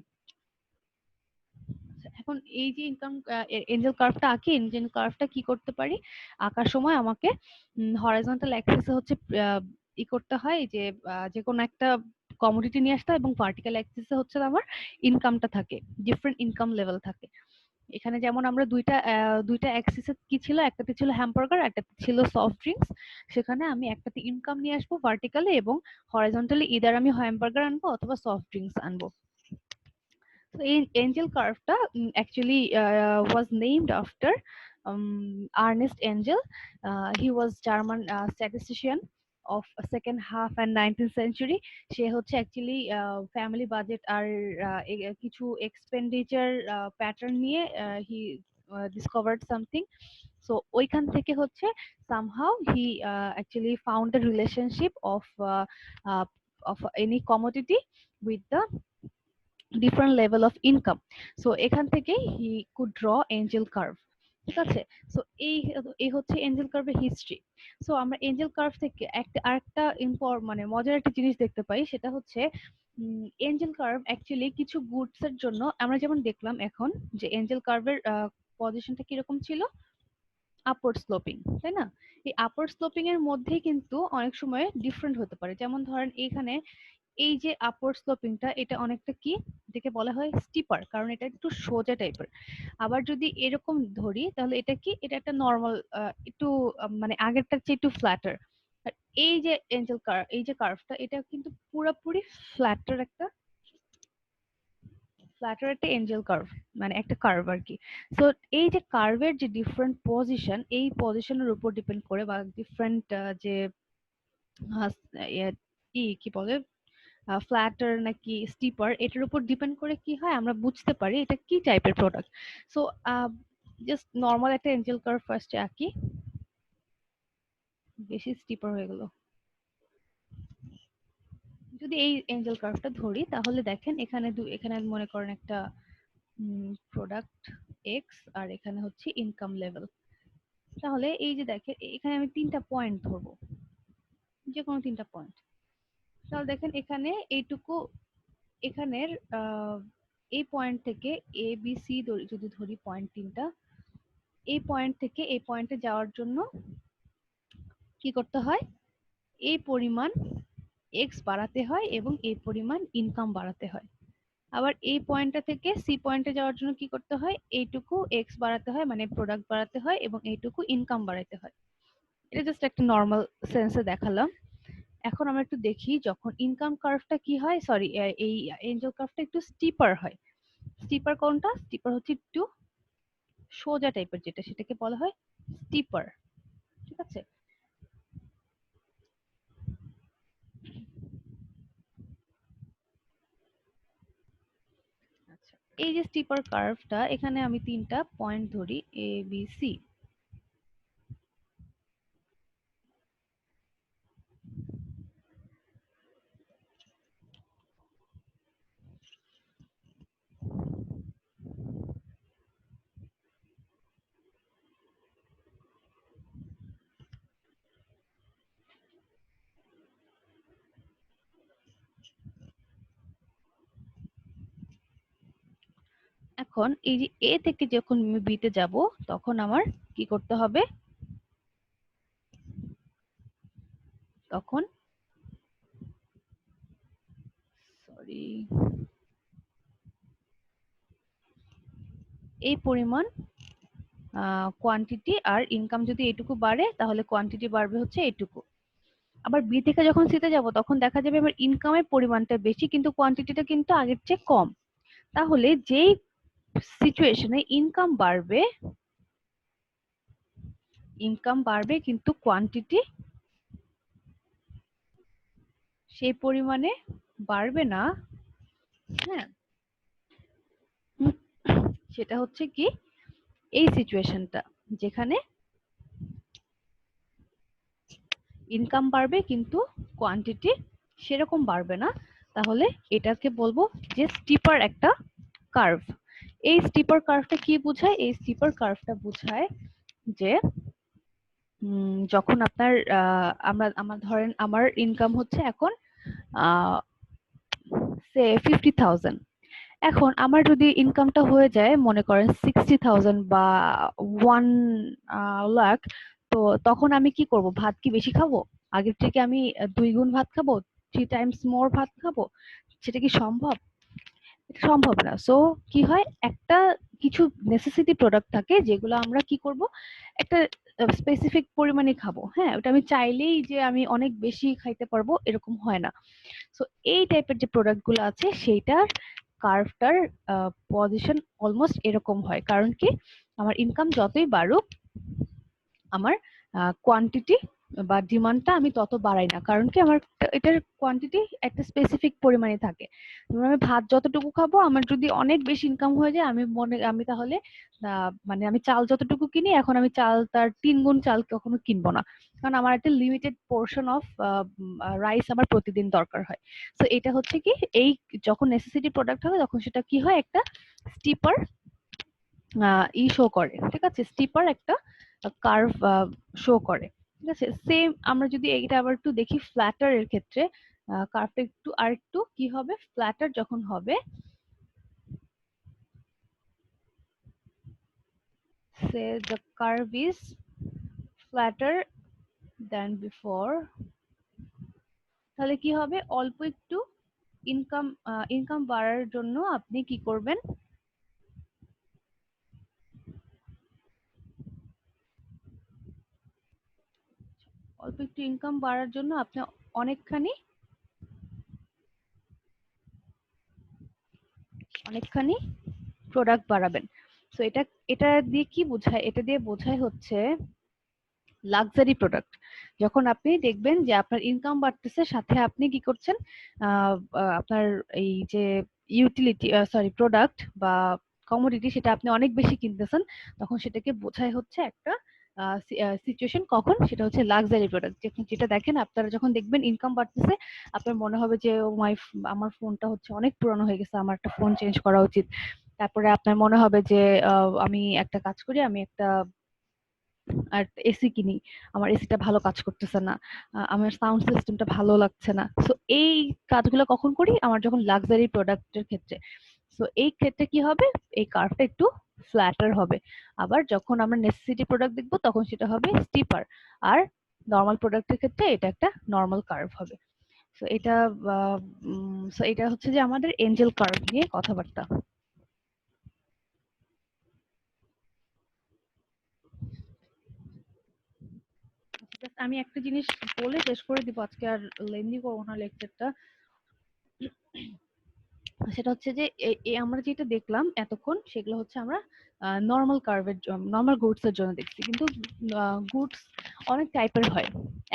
এখন এই যে ইনকাম এঞ্জেল কার্ভটা আঁকি, এঞ্জেল কার্ভটা কি করতে পারি, আঁকার সময় আমাকে হরাইজন্টাল অ্যাক্সিসে হচ্ছে ই করতে হয় যে যে কোনো একটা কমোডিটি নিয়ে আসতে হয়, এবং ভার্টিক্যাল অ্যাক্সিসে হচ্ছে আমার ইনকামটা থাকে, ডিফারেন্ট ইনকাম লেভেল থাকে। এখানে যেমন আমরা দুইটা অ্যাক্সিসে কি ছিল, একটাতে ছিল হ্যামবার্গার, একটাতে ছিল সফট ড্রিঙ্কস। সেখানে আমি একটাতে ইনকাম নিয়ে আসবো ভার্টিক্যালি, এবং হরাইজন্টালি ইদার আমি হ্যামবার্গার আনবো অথবা সফট ড্রিঙ্কস আনবো। So Angel curve actually was named after Ernest Angel. He was German statistician of second half and 19th century. সে হচ্ছে অ্যাকচুয়ালি ফ্যামিলি বাজেট আর কিছু এক্সপেন্ডিচার প্যাটার্ন নিয়ে হি discovered something. So ওইখান থেকে হচ্ছে somehow he actually found the relationship uh, of any commodity with the different level of income. So এখান থেকে he could draw angel curve, ঠিক আছে? সো এই এই হচ্ছে এঞ্জেল কার্ভের হিস্ট্রি। সো আমরা এঞ্জেল কার্ভ থেকে একটা আরেকটা মানে মজার একটা জিনিস দেখতে পাই, সেটা হচ্ছে এঞ্জেল কার্ভ অ্যাকচুয়ালি কিছু গুডস এর জন্য আমরা যেমন দেখলাম এখন যে এঞ্জেল কার্ভের পজিশনটা কিরকম ছিল, আপওয়ার্ড স্লোপিং, তাই না? এই আপওয়ার্ড স্লোপিং এর মধ্যেই কিন্তু অনেক সময় ডিফারেন্ট হতে পারে। যেমন ধরেন এখানে এই যে আপওয়ার্ড স্লোপিংটা, এটা অনেকটা কি, এটাকে বলা হয় স্টিপার, কারণ এটা একটু সোজা টাইপের। আবার যদি এরকম ধরি তাহলে এটা কি, এটা একটা নরমাল, একটু মানে আগেরটার চেয়ে একটু ফ্ল্যাটার। আর এই যে এঞ্জেল কার্ভ, এই যে কার্ভটা, এটা কিন্তু পুরোপুরি ফ্ল্যাটার একটা এঞ্জেল কার্ভ, মানে একটা কার্ভ আর কি। সো এই যে কার্ভের যে ডিফারেন্ট পজিশন, এই পজিশনের উপর ডিপেন্ড করে, বা ডিফারেন্ট যে আহ, কি বলে, ফ্ল্যাটার নাকি স্টিপার, এটার উপর ডিপেন্ড করে কি হয় আমরা বুঝতে পারি এটা কি টাইপের প্রোডাক্ট। সো জাস্ট নর্মাল একটা এঞ্জেল কার্ভ ফার্স্টে আঁকি, বেশি স্টিপার হয়ে গেল। যদি এই এঞ্জেল কার্ভটা ধরি তাহলে দেখেন এখানে এখানে মনে করেন একটা প্রোডাক্ট এক্স, আর এখানে হচ্ছে ইনকাম লেভেল। তাহলে এই যে দেখেন এখানে আমি তিনটা পয়েন্ট ধরবো, যে কোনো তিনটা পয়েন্ট। তাহলে দেখেন এখানে এইটুকু, এখানের আহ, এই পয়েন্ট থেকে এ বি সি যদি ধরি পয়েন্ট তিনটা, এই পয়েন্ট থেকে এই পয়েন্টে যাওয়ার জন্য কি করতে হয়, এই পরিমাণ এক্স বাড়াতে হয় এবং এই পরিমাণ ইনকাম বাড়াতে হয়। আবার এই পয়েন্টটা থেকে সি পয়েন্টে যাওয়ার জন্য কি করতে হয়, এইটুকু এক্স বাড়াতে হয়, মানে প্রোডাক্ট বাড়াতে হয়, এবং এইটুকু ইনকাম বাড়াতে হয়। এটা জাস্ট একটা নর্মাল সেন্সে দেখালাম। এখন আমরা একটু দেখি যখন ইনকাম কার্ভটা কি হয়, সরি এই এঞ্জেল কার্ভটা একটু স্টিপার হয়। স্টিপার কোনটা, স্টিপার হচ্ছে একটু সোজা টাইপের যেটা, সেটাকে বলা হয় স্টিপার, ঠিক আছে? আচ্ছা, এই যে স্টিপার কার্ভটা, এখানে আমি তিনটা পয়েন্ট ধরি এ বি সি। এখন এই যে এ থেকে যখন আমি বি তে যাব, তখন আমার কি করতে হবে, তখন সরি এই পরিমাণ কোয়ান্টিটি আর ইনকাম যদি এইটুকু বাড়ে তাহলে কোয়ান্টিটি বাড়বে হচ্ছে এইটুকু। আবার বি থেকে যখন সিতে যাব তখন দেখা যাবে আমার ইনকামের পরিমাণটা বেশি কিন্তু কোয়ান্টিটিটা কিন্তু আগের চেয়ে কম। তাহলে যেই সিচুয়েশনে ইনকাম বাড়বে কিন্তু কোয়ান্টিটি সেই পরিমাণে বাড়বে না। হ্যাঁ, সেটা হচ্ছে কি এই সিচুয়েশনটা যেখানে ইনকাম বাড়বে কিন্তু কোয়ান্টিটি সেরকম বাড়বে না, তাহলে এটাকে বলবো যে স্টিপার একটা কার্ভ। এই স্টিপার কার্ভটা কি বোঝায়? এই স্টিপার কার্ভটা বোঝায় যে যখন আপনার আমার ধরেন আমার ইনকাম হচ্ছে এখন সে 50,000। এখন আমার যদি ইনকামটা হয়ে যায় মনে করেন 60,000 বা 1 লাখ, তো তখন আমি কি করব? ভাত কি বেশি খাবো? আগের থেকে আমি 2 গুণ ভাত খাবো, 3 টাইমস মোর ভাত খাবো? সেটা কি সম্ভব? এটা সম্ভব না। সো কি হয়, একটা কিছু নেসেসিটি প্রোডাক্ট থাকে যেগুলো আমরা কি করব, একটা স্পেসিফিক পরিমাণে খাবো। হ্যাঁ, ওটা আমি চাইলেই যে আমি অনেক বেশি খাইতে পারবো এরকম হয় না। সো এই টাইপের যে প্রোডাক্ট গুলো আছে সেইটার কার্ভটার পজিশন অলমোস্ট এরকম হয়। কারণ কি, আমার ইনকাম যতই বাড়ুক আমার কোয়ান্টিটি বা ডিমান্ডটা আমি তত বাড়াই না। কারণ কি, আমার এটার কোয়ান্টিটি একটা স্পেসিফিক পরিমাণে থাকে। যেমন আমি ভাত যতটুকু খাবো, আমার যদি অনেক বেশি ইনকাম হয়ে যায় আমি তাহলে মানে আমি চাল যতটুকু কিনি এখন আমি চাল তার 3 গুণ চাল কখনো কিনবো না। কারণ আমার একটা লিমিটেড পোর্শন অফ রাইস আমার প্রতিদিন দরকার হয়। তো এটা হচ্ছে কি, এই যখন নেসেসিটি প্রোডাক্ট হবে তখন সেটা কি হয়, একটা স্টিপার শো করে। ঠিক আছে, স্টিপার একটা কার্ভ শো করে। ঠিক আছে, সেম আমরা যদি এটা আবার একটু দেখি ফ্ল্যাটার এর ক্ষেত্রে, কার্ভটা একটু আর একটু কি হবে, ফ্ল্যাটার যখন হবে, সে the curve is flatter than before, তাহলে কি হবে, অল্প একটু ইনকাম বাড়ার জন্য আপনি কি করবেন, অল্প একটু ইনকাম বাড়ার জন্য আপনি অনেকখানি অনেকখানি প্রোডাক্ট বাড়াবেন। সো এটা দিয়ে কি বোঝায়? এটা দিয়ে বোঝায় হচ্ছে লাক্সারি প্রোডাক্ট। যখন আপনি দেখবেন যে আপনার ইনকাম বাড়তেছে, সাথে আপনি কি করছেন, আপনার এই যে প্রোডাক্ট বা কমোডিটি সেটা আপনি অনেক বেশি কিনতেছেন, তখন সেটাকে বোঝায় হচ্ছে একটা সিচুয়েশন। কখন? সেটা হচ্ছে লাক্সারি প্রোডাক্ট। যেটা দেখেন, আপনারা যখন দেখবেন ইনকাম বাড়তেছে, আপনার মনে হবে যে ও মাই, আমার ফোনটা হচ্ছে অনেক পুরানো হয়ে গেছে, আমার একটা ফোন চেঞ্জ করা উচিত। তারপরে আপনার মনে হবে যে আমি একটা কাজ করি, আমি একটা আর এসি কিনি, আমার এসিটা ভালো কাজ করতেছে না, আমার সাউন্ড সিস্টেমটা ভালো লাগছে না। সো এই কাজগুলো কখন করি? আমার যখন লাক্সারি প্রোডাক্টের ক্ষেত্রে। সো এই ক্ষেত্রে কি হবে, এই কার্ভটা একটু ফ্ল্যাটার হবে। আবার যখন আমরা নেসেসিটি প্রোডাক্ট দেখবো তখন সেটা হবে স্টিপার। আর নর্মাল প্রোডাক্টের ক্ষেত্রে এটা একটা নর্মাল কার্ভ হবে। সো এটা হচ্ছে যে আমাদের এঞ্জেল কার্ভ নিয়ে কথাবার্তা। Just আমি একটা জিনিস বলে শেষ করে দিব, আজকে আর লেন্দি করবো না লেকচারটা। সেটা হচ্ছে যে আমরা যেটা দেখলাম এতক্ষণ সেগুলো হচ্ছে আমরা নর্মাল গুডস এর জন্য দেখছি, কিন্তু গুডস অনেক টাইপের হয়।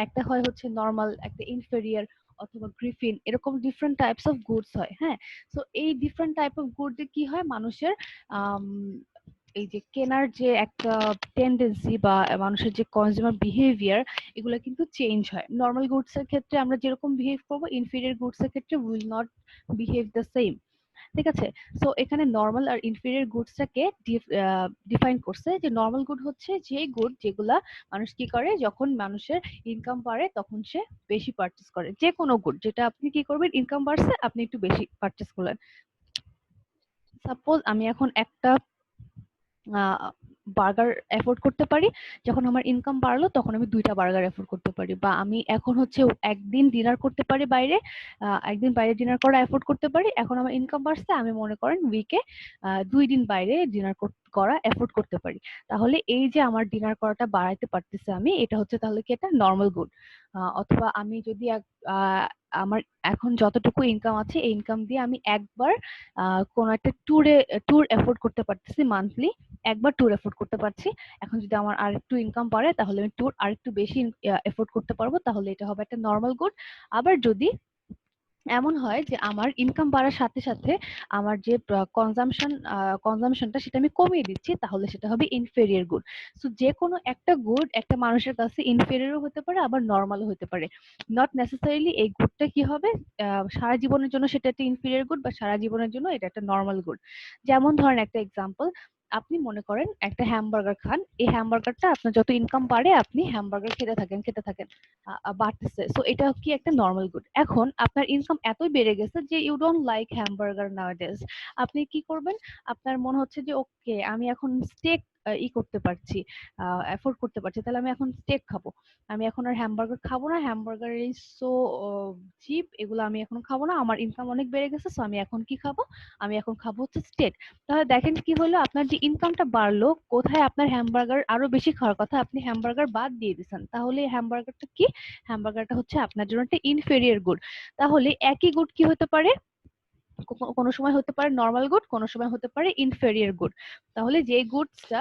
একটা হয় হচ্ছে নর্মাল, একটা ইনফেরিয়ার অথবা গ্রিফিন, এরকম ডিফারেন্ট টাইপস অফ গুডস হয়। হ্যাঁ, সো এই ডিফারেন্ট টাইপ অফ গুডে কি হয়, মানুষের আম, এই যে কেনার যে একটা টেন্ডেন্সি বা মানুষের যে কনজিউমার বিহেভিয়ার, এগুলো কিন্তু চেঞ্জ হয়। নর্মাল গুডস এর ক্ষেত্রে আমরা যেরকম বিহেভ করবো, ইনফেরিয়ার গুডস এর ক্ষেত্রে will not behave the same. ঠিক আছে, সো এখানে নর্মাল আর ইনফেরিয়র গুডসটাকে ডিফাইন করছে যে নর্মাল গুড হচ্ছে যে গুড যেগুলা মানুষ কি করে, যখন মানুষের ইনকাম বাড়ে তখন সে বেশি পারচেস করে। যে কোনো গুড যেটা আপনি কি করবেন, ইনকাম বাড়ছে আপনি একটু বেশি পারচেস করলেন। সাপোজ আমি এখন একটা বার্গার এফোর্ড করতে পারি, যখন আমার ইনকাম বাড়লো তখন আমি 2টা বার্গার এফোর্ড করতে পারি। বা আমি এখন হচ্ছে একদিন ডিনার করতে পারি বাইরে, একদিন বাইরে ডিনার করা এফোর্ড করতে পারি। এখন আমার ইনকাম বাড়ছে, আমি মনে করেন উইকে 2 দিন বাইরে ডিনার করা এফোর্ড করতে পারি। তাহলে এই যে আমার ডিনার করাটা বাড়াইতে পারতেছে আমি, এটা হচ্ছে তাহলে কি একটা নর্মাল গুড। অথবা আমি যদি আমার এখন যতটুকু ইনকাম আছে এই ইনকাম দিয়ে আমি একবার কোনো একটা ট্যুর এফোর্ড করতে পারতেছি মান্থলি, একবার ট্যুর এফোর্ড করতে পারছি। এখন যদি আমার আরেকটু ইনকাম বাড়ে তাহলে আমি ট্যুর আরেকটু বেশি এফোর্ড করতে পারবো, তাহলে এটা হবে একটা নরমাল গুড। আবার যদি এমন হয় যে আমার ইনকাম বাড়ার সাথে সাথে আমার যে কনজাম্পশনটা সেটা আমি কমিয়ে দিচ্ছি, তাহলে সেটা হবে ইনফেরিয়র গুড। সো যে কোনো একটা গুড একটা মানুষের কাছে ইনফেরিয়রও হতে পারে আবার নর্মালও হতে পারে। নট নেসেসারিলি এই গুডটা কি হবে সারা জীবনের জন্য সেটা একটা ইনফেরিয়র গুড বা সারা জীবনের জন্য এটা একটা নর্মাল গুড। যেমন ধরেন একটা এক্সাম্পল, আপনি মনে করেন একটা হ্যামবার্গার খান, এই হ্যামবার্গারটা আপনার যত ইনকাম বাড়ে আপনি হ্যামবার্গার খেতে থাকেন বাড়তেছে, সো এটা কি একটা নর্মাল গুড। এখন আপনার ইনকাম এতই বেড়ে গেছে যে you don't like hamburger nowadays, আপনি কি করবেন, আপনার মনে হচ্ছে যে ওকে আমি এখন স্টেক করতে পারছি, এফোর্ড করতে পারছি, তাহলে আমি এখন স্টেক খাবো, আমি এখন আর হ্যামবার্গার খাবো না, হ্যামবার্গার ইজ সো চিপ, এগুলো আমি এখন খাবো না, আমার ইনকাম অনেক বেড়ে গেছে, সো আমি এখন কি খাবো, আমি এখন খাবো হচ্ছে স্টেক। তাহলে দেখেন কি হলো, আপনার যে ইনকামটা বাড়লো, কোথায় আপনার হ্যামবার্গার আরো বেশি খাওয়ার কথা আপনি হ্যামবার্গার বাদ দিয়ে দিচ্ছেন, তাহলে হ্যামবার্গারটা কি, হ্যামবার্গারটা হচ্ছে আপনার জন্য একটা ইনফেরিয়র গুড। তাহলে একই গুড কি হতে পারে, কোনো সময় হতে পারে নরমাল গুড, কোনো সময় হতে পারে ইনফেরিয়র গুড। তাহলে যে গুডসটা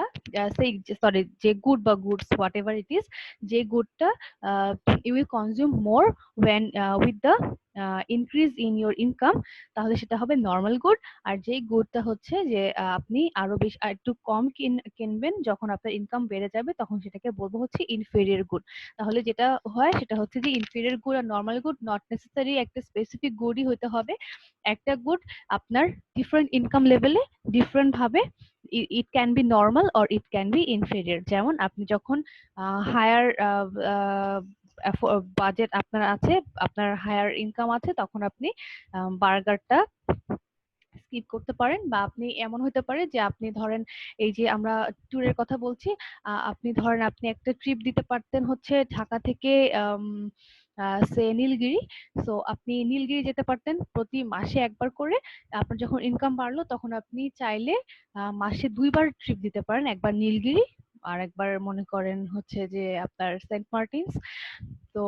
সেই সরি যে গুড বা goods whatever it is, যে গুডটা you will consume more when with the increase in your income, তাহলে সেটা হবে নরমাল গুড। আর যে গুডটা হচ্ছে যে আপনি আরো বেশি একটু কম কিনবেন যখন আপনার ইনকাম বেড়ে যাবে, তখন সেটাকে বলবো হচ্ছে ইনফেরিয়র গুড। তাহলে যেটা হয় সেটা হচ্ছে যে ইনফেরিয়র গুড আর নরমাল গুড নট নেসেসারি একটা স্পেসিফিক গুডই হতে হবে, একটা গুড আপনার ডিফারেন্ট ইনকাম লেভেলে ডিফারেন্ট ভাবে it can be normal or it can be inferior. যেমন আপনি যখন হায়ার বাজেট আপনার আছে, আপনার হায়ার ইনকাম আছে, তখন আপনি বার্গারটা স্কিপ করতে পারেন, বা আপনি এমন হতে পারে যে আপনি ধরেন এই যে আমরা ট্যুরের কথা বলছি, আপনি ধরেন আপনি একটা ট্রিপ দিতে পারতেন হচ্ছে ঢাকা থেকে সে নীলগিরি, সো আপনি নীলগিরি যেতে পারতেন প্রতি মাসে একবার করে। আপনার যখন ইনকাম বাড়লো তখন আপনি চাইলে মাসে 2বার ট্রিপ দিতে পারেন, একবার নীলগিরি আর একবার মনে করেন হচ্ছে যে আপনার সেন্ট মার্টিনস। তো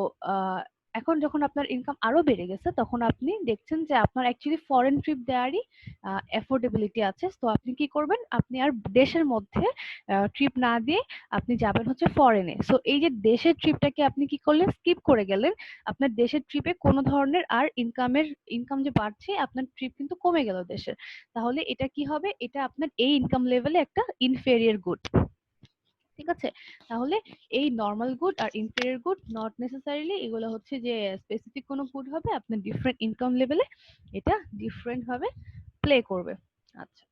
এখন যখন আপনার ইনকাম আরো বেড়ে গেছে তখন আপনি দেখছেন যে আপনার অ্যাকচুয়ালি ফরেন ট্রিপ দেওয়ারই অ্যাফোর্ডেবিলিটি আছে, তো আপনি কি করবেন, আপনি আর দেশের মধ্যে ট্রিপ না দিয়ে আপনি যাবেন হচ্ছে ফরেনে। সো এই যে দেশের ট্রিপটাকে আপনি কি করলেন, স্কিপ করে গেলেন, আপনার দেশের ট্রিপে কোনো ধরনের আর ইনকাম যে বাড়ছে, আপনার ট্রিপ কিন্তু কমে গেল দেশের। তাহলে এটা কি হবে, এটা আপনার এই ইনকাম লেভেলে একটা ইনফেরিয়র গুড। ঠিক আছে, তাহলে এই নরমাল গুড আর ইনফেরিয়র গুড নট নেসেসারিলি এগুলো হচ্ছে যে স্পেসিফিক কোনো গুড হবে, আপনার ডিফারেন্ট ইনকাম লেভেলে এটা ডিফারেন্ট ভাবে প্লে করবে। আচ্ছা,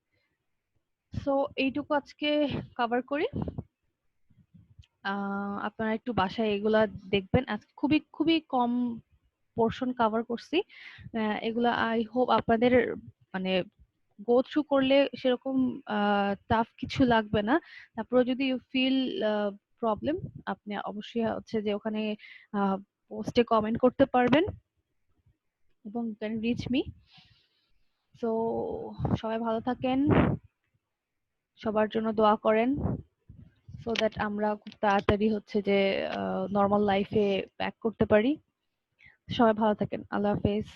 সো এইটুকু আজকে কভার করি। আপনারা একটু বাসায় এগুলা দেখবেন, আজকে খুবই খুবই কম পোর্শন কভার করছি, এগুলা আই হোপ আপনাদের মানে গো থ্রু করলে সেরকম টাফ কিছু লাগবে না। তারপরে যদি ইউ ফিল প্রবলেম, আপনি অবশ্যই হচ্ছে যে ওখানে পোস্টে কমেন্ট করতে পারবেন এবং ক্যান রিচ মি। সো সবাই ভালো থাকেন, সবার জন্য দোয়া করেন, সো দ্যাট আমরা খুব তাড়াতাড়ি হচ্ছে যে নর্মাল লাইফে ব্যাক করতে পারি। সবাই ভালো থাকেন, আল্লাহ হাফেজ।